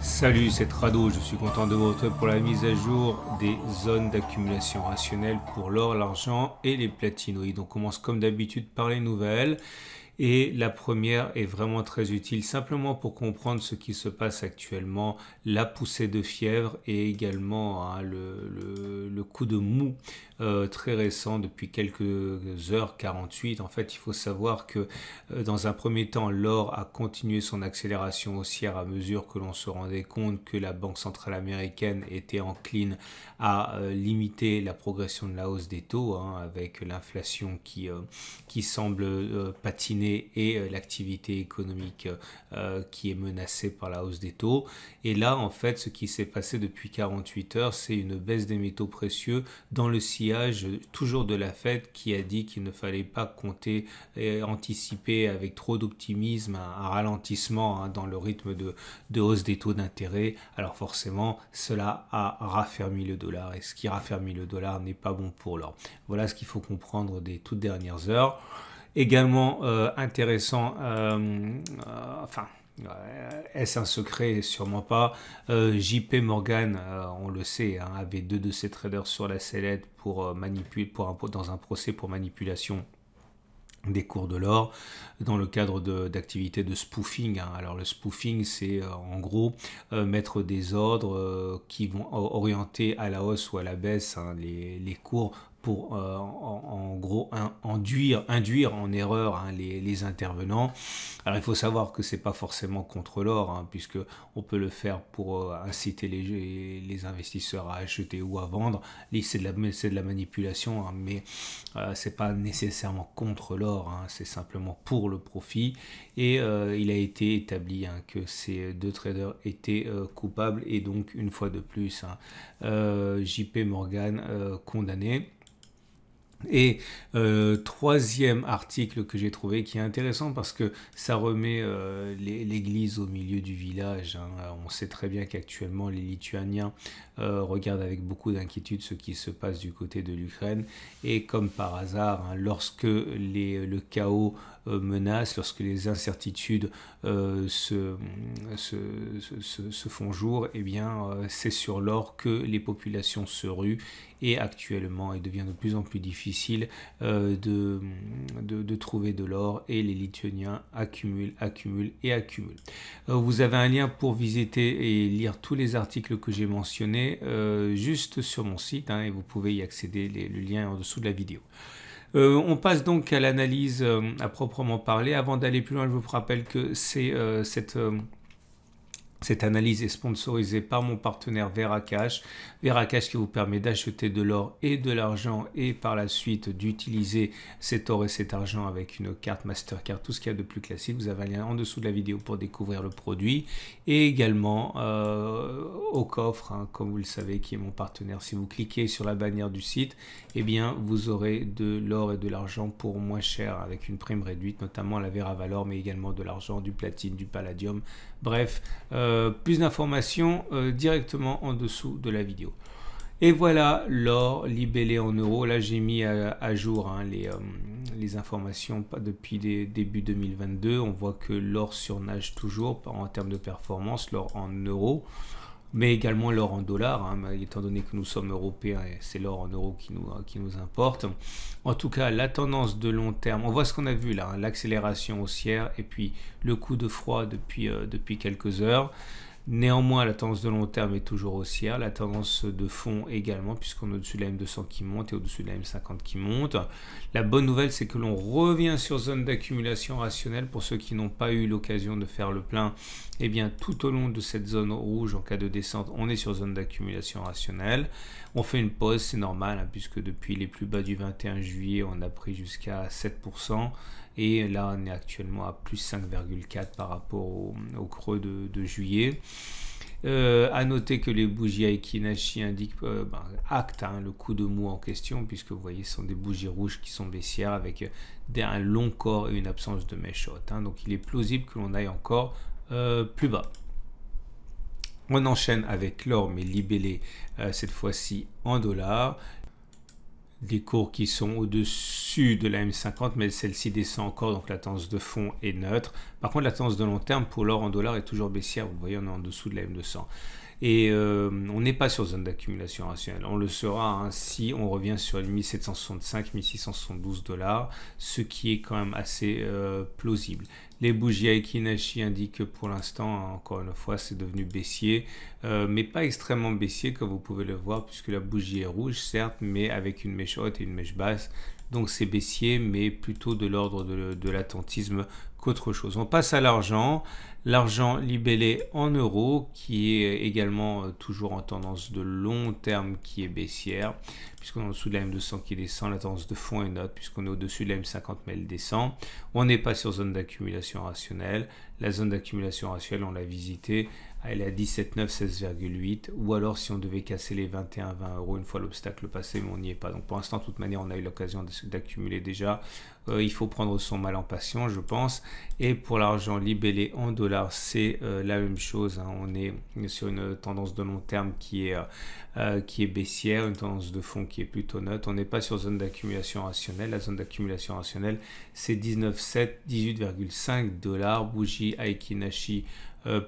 Salut, c'est Rado, je suis content de vous retrouver pour la mise à jour des zones d'accumulation rationnelle pour l'or, l'argent et les platinoïdes. On commence comme d'habitude par les nouvelles. Et la première est vraiment très utile simplement pour comprendre ce qui se passe actuellement, la poussée de fièvre et également le coup de mou très récent depuis quelques heures, 48. En fait, il faut savoir que dans un premier temps, l'or a continué son accélération haussière à mesure que l'on se rendait compte que la Banque centrale américaine était encline à limiter la progression de la hausse des taux, avec l'inflation qui semble patiner et l'activité économique qui est menacée par la hausse des taux. Et là, en fait, ce qui s'est passé depuis 48 heures, c'est une baisse des métaux précieux dans le sillage toujours de la Fed qui a dit qu'il ne fallait pas compter et anticiper avec trop d'optimisme un ralentissement dans le rythme de hausse des taux d'intérêt. Alors forcément, cela a raffermi le dollar et ce qui raffermit le dollar n'est pas bon pour l'or. Voilà ce qu'il faut comprendre des toutes dernières heures. Également intéressant, est-ce un secret? Sûrement pas. JP Morgan, on le sait, avait deux de ses traders sur la sellette pour manipuler, dans un procès pour manipulation des cours de l'or dans le cadre d'activités de spoofing. Alors le spoofing, c'est en gros mettre des ordres qui vont orienter à la hausse ou à la baisse les cours pour en gros induire en erreur les intervenants. Alors il faut savoir que c'est pas forcément contre l'or, puisque on peut le faire pour inciter les investisseurs à acheter ou à vendre. C'est de la manipulation, mais c'est pas nécessairement contre l'or, c'est simplement pour le profit. Et il a été établi que ces deux traders étaient coupables et donc une fois de plus JP Morgan condamné. Et troisième article que j'ai trouvé qui est intéressant parce que ça remet l'église au milieu du village. On sait très bien qu'actuellement les Lituaniens regardent avec beaucoup d'inquiétude ce qui se passe du côté de l'Ukraine. Et comme par hasard, lorsque le chaos menace, lorsque les incertitudes se font jour, eh bien c'est sur l'or que les populations se ruent. Et actuellement, il devient de plus en plus difficile de trouver de l'or et les Lituaniens accumulent. Vous avez un lien pour visiter et lire tous les articles que j'ai mentionnés juste sur mon site et vous pouvez y accéder, le lien est en dessous de la vidéo. On passe donc à l'analyse à proprement parler. Avant d'aller plus loin, je vous rappelle que cette analyse est sponsorisée par mon partenaire Veracash. Veracash qui vous permet d'acheter de l'or et de l'argent et par la suite d'utiliser cet or et cet argent avec une carte Mastercard, tout ce qu'il y a de plus classique. Vous avez un lien en dessous de la vidéo pour découvrir le produit. Et également au coffre, comme vous le savez, qui est mon partenaire. Si vous cliquez sur la bannière du site, eh bien, vous aurez de l'or et de l'argent pour moins cher avec une prime réduite, notamment la Vera Valor, mais également de l'argent, du platine, du palladium. Bref, plus d'informations directement en dessous de la vidéo. Et voilà l'or libellé en euros. Là, j'ai mis à jour les informations depuis début 2022. On voit que l'or surnage toujours en termes de performance, l'or en euros, mais également l'or en dollars, étant donné que nous sommes européens et c'est l'or en euros qui nous importe. En tout cas, la tendance de long terme, on voit ce qu'on a vu là, l'accélération haussière et puis le coup de froid depuis quelques heures. Néanmoins, la tendance de long terme est toujours haussière, la tendance de fond également, puisqu'on est au-dessus de la M200 qui monte et au-dessus de la M50 qui monte. La bonne nouvelle, c'est que l'on revient sur zone d'accumulation rationnelle. Pour ceux qui n'ont pas eu l'occasion de faire le plein, eh bien, tout au long de cette zone rouge, en cas de descente, on est sur zone d'accumulation rationnelle. On fait une pause, c'est normal, puisque depuis les plus bas du 21 juillet, on a pris jusqu'à 7%. Et là, on est actuellement à plus 5,4 par rapport au creux de juillet. À noter que les bougies Aiki-Nashi actent le coup de mou en question, puisque vous voyez, ce sont des bougies rouges qui sont baissières avec un long corps et une absence de mèche haute. Donc, il est plausible que l'on aille encore plus bas. On enchaîne avec l'or, mais libellé cette fois-ci en dollars. des cours qui sont au-dessus de la M50, mais celle-ci descend encore, donc la tendance de fond est neutre. Par contre, la tendance de long terme pour l'or en dollars est toujours baissière. Vous voyez, on est en dessous de la M200. Et on n'est pas sur zone d'accumulation rationnelle. On le sera si on revient sur les 1765, 1672 $, ce qui est quand même assez plausible. Les bougies Aiki-Nashi indiquent que pour l'instant, encore une fois, c'est devenu baissier, mais pas extrêmement baissier comme vous pouvez le voir, puisque la bougie est rouge, certes, mais avec une mèche haute et une mèche basse. Donc c'est baissier, mais plutôt de l'ordre de l'attentisme qu'autre chose. On passe à l'argent. L'argent libellé en euros, qui est également toujours en tendance de long terme qui est baissière, puisqu'on est en dessous de la M200 qui descend, la tendance de fond est neutre, puisqu'on est au-dessus de la M50 mais elle descend. On n'est pas sur zone d'accumulation rationnelle. La zone d'accumulation rationnelle, on l'a visitée, elle est à 17,9, 16,8, ou alors si on devait casser les 21, 20 euros une fois l'obstacle passé, mais on n'y est pas. Donc pour l'instant, de toute manière, on a eu l'occasion d'accumuler déjà. Il faut prendre son mal en patience, je pense. Et pour l'argent libellé en dollars, c'est la même chose. On est sur une tendance de long terme qui est baissière, une tendance de fond qui est plutôt neutre. On n'est pas sur zone d'accumulation rationnelle. La zone d'accumulation rationnelle, c'est 19,7, 18,5 $. Bougie Aiki-Nashi,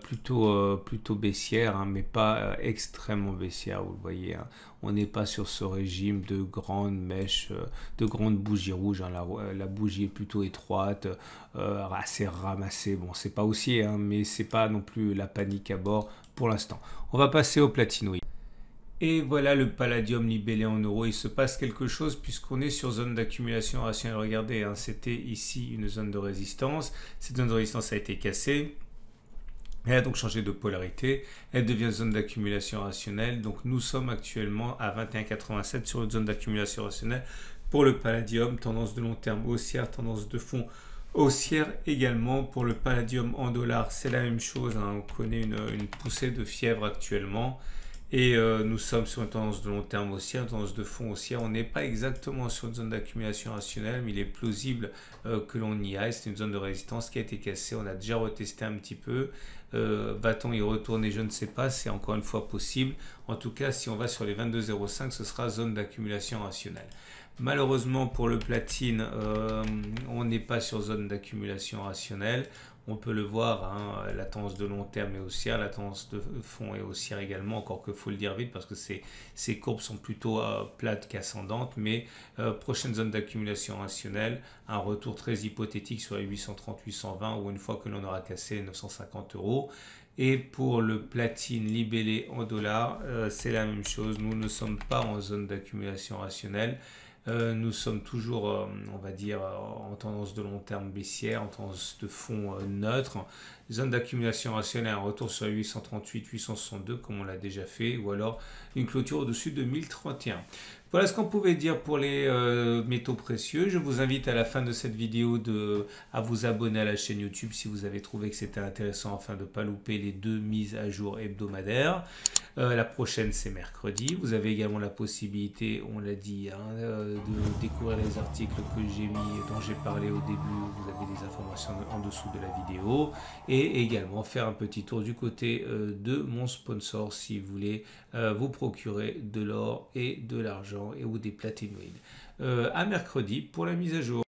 plutôt baissière, mais pas extrêmement baissière, vous le voyez. On n'est pas sur ce régime de grandes mèches, de grandes bougies rouges. La bougie est plutôt étroite, assez ramassée. Bon, c'est pas haussier, mais c'est pas non plus la panique à bord pour l'instant. On va passer au platinoïde. Et voilà le palladium libellé en euros. Il se passe quelque chose puisqu'on est sur zone d'accumulation rationnelle. Regardez, c'était ici une zone de résistance. Cette zone de résistance a été cassée. Elle a donc changé de polarité, elle devient zone d'accumulation rationnelle. Donc nous sommes actuellement à 21,87 sur une zone d'accumulation rationnelle pour le palladium, tendance de long terme haussière, tendance de fond haussière également. Pour le palladium en dollars, c'est la même chose, on connaît une poussée de fièvre actuellement. Et nous sommes sur une tendance de long terme haussière, une tendance de fond haussière. On n'est pas exactement sur une zone d'accumulation rationnelle, mais il est plausible que l'on y aille. C'est une zone de résistance qui a été cassée. On a déjà retesté un petit peu. Va-t-on y retourner? Je ne sais pas. C'est encore une fois possible. En tout cas, si on va sur les 22,05, ce sera zone d'accumulation rationnelle. Malheureusement, pour le platine, on n'est pas sur zone d'accumulation rationnelle. On peut le voir, la tendance de long terme est haussière, la tendance de fond est haussière également, encore que faut le dire vite parce que ces courbes sont plutôt plates qu'ascendantes, mais prochaine zone d'accumulation rationnelle, un retour très hypothétique sur les 830-820 ou une fois que l'on aura cassé les 950 €. Et pour le platine libellé en dollars, c'est la même chose, nous ne sommes pas en zone d'accumulation rationnelle. Nous sommes toujours, on va dire, en tendance de long terme baissière, en tendance de fond neutre. Zone d'accumulation rationnelle, un retour sur 838, 862 comme on l'a déjà fait, ou alors une clôture au-dessus de 1031. Voilà ce qu'on pouvait dire pour les métaux précieux. Je vous invite à la fin de cette vidéo à vous abonner à la chaîne YouTube si vous avez trouvé que c'était intéressant afin de ne pas louper les 2 mises à jour hebdomadaires. La prochaine c'est mercredi. Vous avez également la possibilité, on l'a dit, de découvrir les articles que j'ai mis, dont j'ai parlé au début. Vous avez des informations en dessous de la vidéo. Et également faire un petit tour du côté de mon sponsor si vous voulez vous procurer de l'or et de l'argent ou des platinoïdes. À mercredi pour la mise à jour.